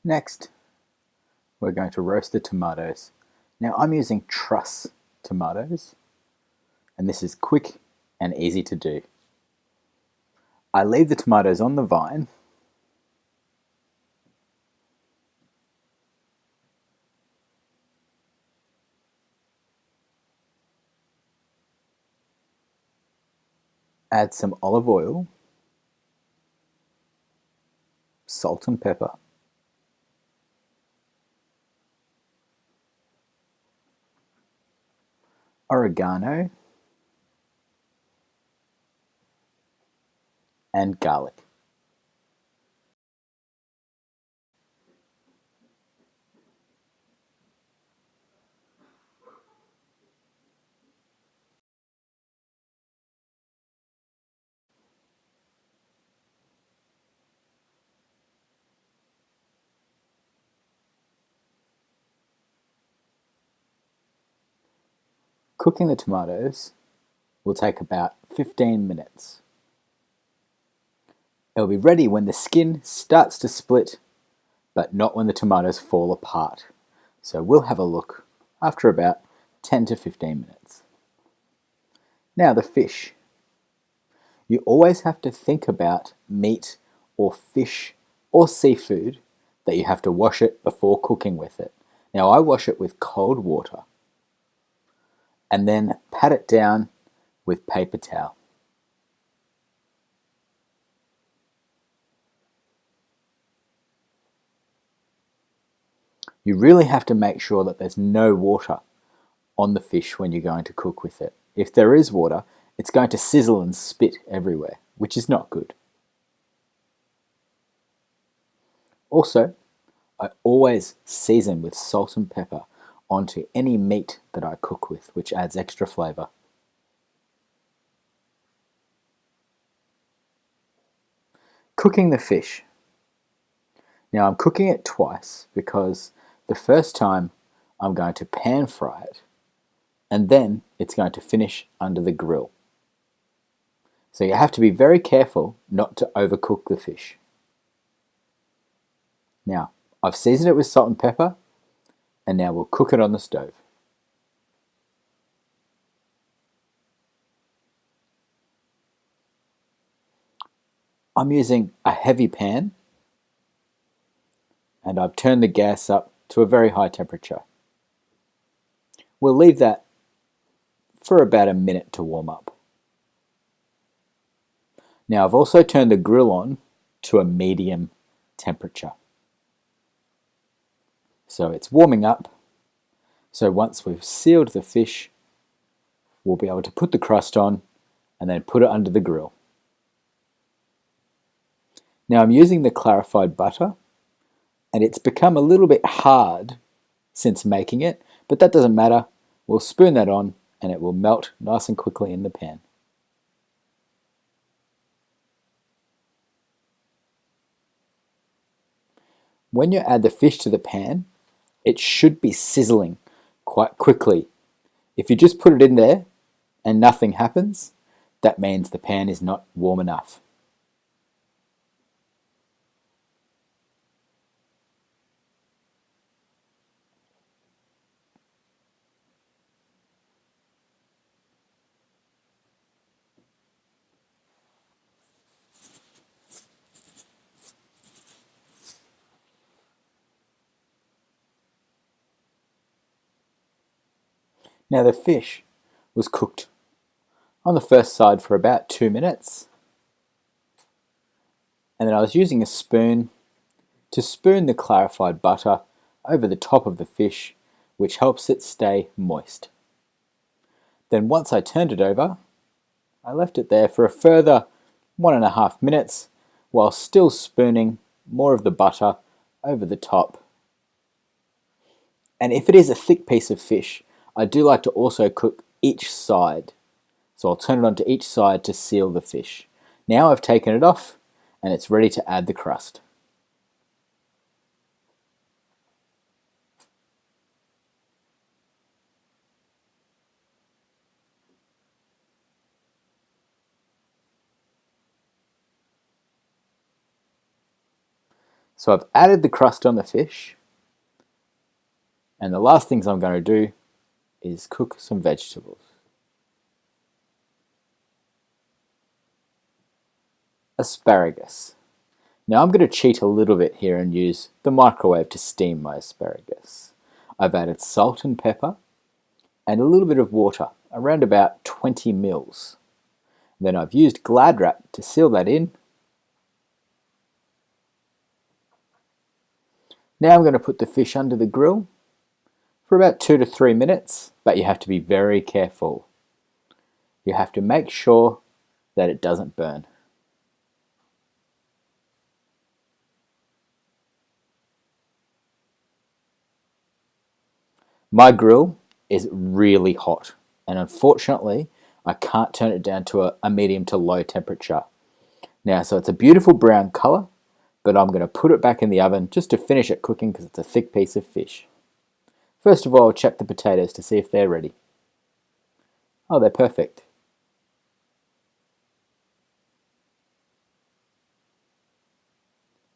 Next, we're going to roast the tomatoes. Now I'm using truss tomatoes, and this is quick and easy to do. I leave the tomatoes on the vine, add some olive oil, salt and pepper, oregano, and garlic. Cooking the tomatoes will take about 15 minutes. It'll be ready when the skin starts to split, but not when the tomatoes fall apart. So we'll have a look after about 10 to 15 minutes. Now the fish. You always have to think about meat or fish or seafood that you have to wash it before cooking with it. Now I wash it with cold water and then pat it down with paper towel. You really have to make sure that there's no water on the fish when you're going to cook with it. If there is water, it's going to sizzle and spit everywhere, which is not good. Also, I always season with salt and pepper onto any meat that I cook with, which adds extra flavour. Cooking the fish. Now I'm cooking it twice because the first time I'm going to pan fry it and then it's going to finish under the grill. So you have to be very careful not to overcook the fish. Now, I've seasoned it with salt and pepper, and now we'll cook it on the stove. I'm using a heavy pan, and I've turned the gas up to a very high temperature. We'll leave that for about a minute to warm up. Now I've also turned the grill on to a medium temperature. So it's warming up. So once we've sealed the fish, we'll be able to put the crust on and then put it under the grill. Now I'm using the clarified butter, and it's become a little bit hard since making it, but that doesn't matter. We'll spoon that on and it will melt nice and quickly in the pan. When you add the fish to the pan, it should be sizzling quite quickly. If you just put it in there and nothing happens, that means the pan is not warm enough. Now the fish was cooked on the first side for about 2 minutes, and then I was using a spoon to spoon the clarified butter over the top of the fish, which helps it stay moist. Then once I turned it over, I left it there for a further 1.5 minutes while still spooning more of the butter over the top. And if it is a thick piece of fish, I do like to also cook each side. So I'll turn it onto each side to seal the fish. Now I've taken it off and it's ready to add the crust. So I've added the crust on the fish, and the last things I'm going to do is cook some vegetables. Asparagus. Now I'm going to cheat a little bit here and use the microwave to steam my asparagus. I've added salt and pepper and a little bit of water, around about 20 mils. Then I've used Glad wrap to seal that in. Now I'm going to put the fish under the grill for about 2 to 3 minutes, but you have to be very careful. You have to make sure that it doesn't burn. My grill is really hot, and unfortunately I can't turn it down to a medium to low temperature. Now, so it's a beautiful brown colour, but I'm going to put it back in the oven just to finish it cooking because it's a thick piece of fish. First of all, I'll check the potatoes to see if they're ready. Oh, they're perfect.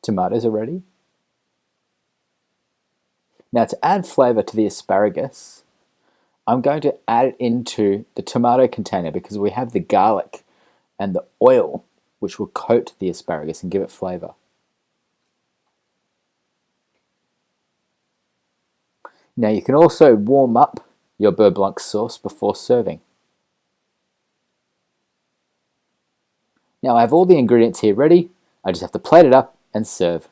Tomatoes are ready. Now, to add flavour to the asparagus, I'm going to add it into the tomato container because we have the garlic and the oil which will coat the asparagus and give it flavour. Now you can also warm up your beurre blanc sauce before serving. Now I have all the ingredients here ready, I just have to plate it up and serve.